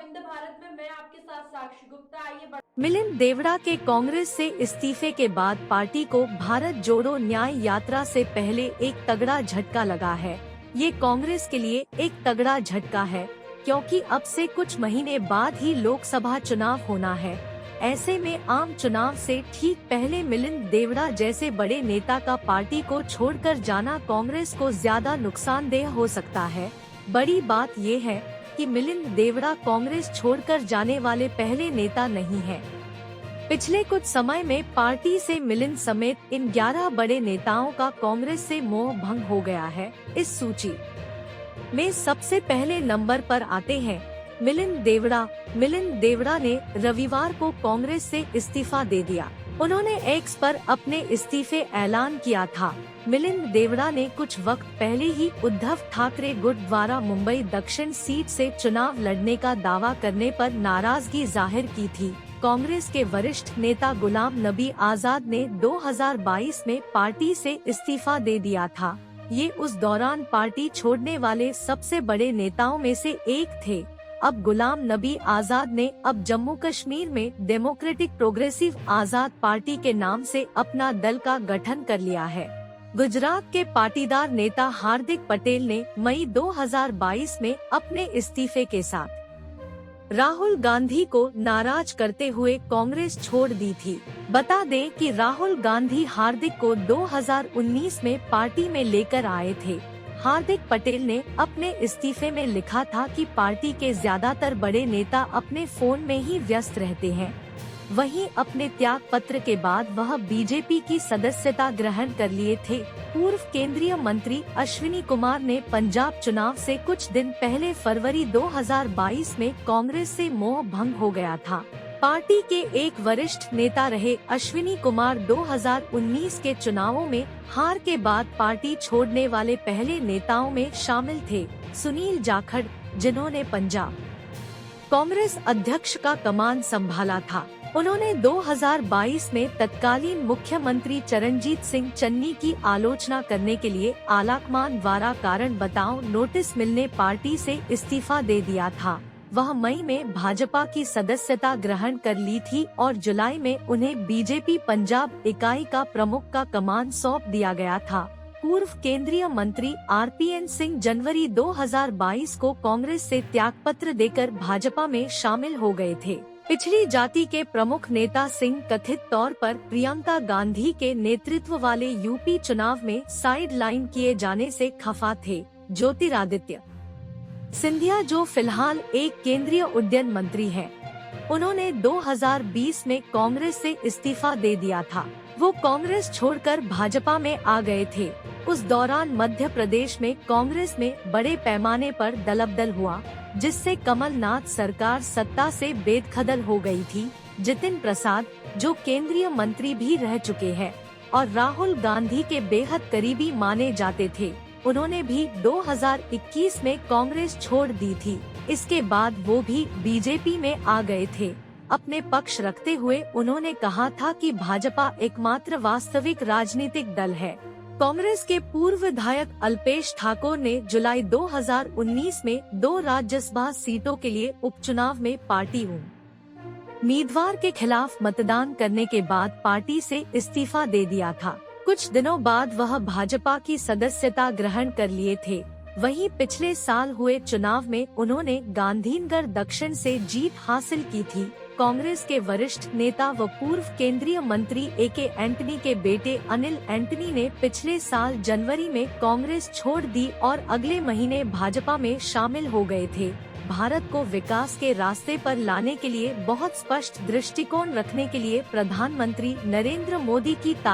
अविंद भारत में मैं आपके साथ साक्षी गुप्ता। आइए मिलिंद देवड़ा के कांग्रेस से इस्तीफे के बाद पार्टी को भारत जोड़ो न्याय यात्रा से पहले एक तगड़ा झटका लगा है। ये कांग्रेस के लिए एक तगड़ा झटका है क्योंकि अब से कुछ महीने बाद ही लोकसभा चुनाव होना है। ऐसे में आम चुनाव से ठीक पहले मिलिंद देवड़ा जैसे बड़े नेता का पार्टी को छोड़कर जाना कांग्रेस को ज्यादा नुकसानदेह हो सकता है। बड़ी बात ये है कि मिलिंद देवड़ा कांग्रेस छोड़कर जाने वाले पहले नेता नहीं हैं। पिछले कुछ समय में पार्टी से मिलिंद समेत इन 11 बड़े नेताओं का कांग्रेस से मोह भंग हो गया है। इस सूची में सबसे पहले नंबर पर आते हैं मिलिंद देवड़ा। मिलिंद देवड़ा ने रविवार को कांग्रेस से इस्तीफा दे दिया। उन्होंने एक्स पर अपने इस्तीफे ऐलान किया था। मिलिंद देवड़ा ने कुछ वक्त पहले ही उद्धव ठाकरे गुट द्वारा मुंबई दक्षिण सीट से चुनाव लड़ने का दावा करने पर नाराजगी जाहिर की थी। कांग्रेस के वरिष्ठ नेता गुलाम नबी आजाद ने 2022 में पार्टी से इस्तीफा दे दिया था। ये उस दौरान पार्टी छोड़ने वाले सबसे बड़े नेताओं में से एक थे। अब गुलाम नबी आजाद ने अब जम्मू कश्मीर में डेमोक्रेटिक प्रोग्रेसिव आजाद पार्टी के नाम से अपना दल का गठन कर लिया है। गुजरात के पाटीदार नेता हार्दिक पटेल ने मई 2022 में अपने इस्तीफे के साथ राहुल गांधी को नाराज करते हुए कांग्रेस छोड़ दी थी। बता दें कि राहुल गांधी हार्दिक को 2019 में पार्टी में लेकर आए थे। हार्दिक पटेल ने अपने इस्तीफे में लिखा था कि पार्टी के ज्यादातर बड़े नेता अपने फोन में ही व्यस्त रहते हैं। वहीं अपने त्याग पत्र के बाद वह बीजेपी की सदस्यता ग्रहण कर लिए थे। पूर्व केंद्रीय मंत्री अश्विनी कुमार ने पंजाब चुनाव से कुछ दिन पहले फरवरी 2022 में कांग्रेस से मोह भंग हो गया था। पार्टी के एक वरिष्ठ नेता रहे अश्विनी कुमार 2019 के चुनावों में हार के बाद पार्टी छोड़ने वाले पहले नेताओं में शामिल थे। सुनील जाखड़, जिन्होंने पंजाब कांग्रेस अध्यक्ष का कमान संभाला था, उन्होंने 2022 में तत्कालीन मुख्यमंत्री चरणजीत सिंह चन्नी की आलोचना करने के लिए आलाकमान द्वारा कारण बताओ नोटिस मिलने पार्टी से इस्तीफा दे दिया था। वह मई में भाजपा की सदस्यता ग्रहण कर ली थी और जुलाई में उन्हें बीजेपी पंजाब इकाई का प्रमुख का कमान सौंप दिया गया था। पूर्व केंद्रीय मंत्री आरपीएन सिंह जनवरी 2022 को कांग्रेस से त्यागपत्र देकर भाजपा में शामिल हो गए थे। पिछड़ी जाति के प्रमुख नेता सिंह कथित तौर पर प्रियंका गांधी के नेतृत्व वाले यूपी चुनाव में साइड लाइन किए जाने से खफा थे। ज्योतिरादित्य सिंधिया, जो फिलहाल एक केंद्रीय उड्डयन मंत्री हैं, उन्होंने 2020 में कांग्रेस से इस्तीफा दे दिया था। वो कांग्रेस छोड़कर भाजपा में आ गए थे। उस दौरान मध्य प्रदेश में कांग्रेस में बड़े पैमाने पर दलबदल हुआ, जिससे कमलनाथ सरकार सत्ता से बेदखल हो गई थी। जितिन प्रसाद, जो केंद्रीय मंत्री भी रह चुके हैं और राहुल गांधी के बेहद करीबी माने जाते थे, उन्होंने भी 2021 में कांग्रेस छोड़ दी थी। इसके बाद वो भी बीजेपी में आ गए थे। अपने पक्ष रखते हुए उन्होंने कहा था कि भाजपा एकमात्र वास्तविक राजनीतिक दल है। कांग्रेस के पूर्व विधायक अल्पेश ठाकोर ने जुलाई 2019 में 2 राज्यसभा सीटों के लिए उपचुनाव में पार्टी उम्मीदवार के खिलाफ मतदान करने के बाद पार्टी से इस्तीफा दे दिया था। कुछ दिनों बाद वह भाजपा की सदस्यता ग्रहण कर लिए थे। वहीं पिछले साल हुए चुनाव में उन्होंने गांधीनगर दक्षिण से जीत हासिल की थी। कांग्रेस के वरिष्ठ नेता व पूर्व केंद्रीय मंत्री एके एंटनी के बेटे अनिल एंटनी ने पिछले साल जनवरी में कांग्रेस छोड़ दी और अगले महीने भाजपा में शामिल हो गए थे। भारत को विकास के रास्ते पर लाने के लिए बहुत स्पष्ट दृष्टिकोण रखने के लिए प्रधानमंत्री नरेंद्र मोदी की तारीफ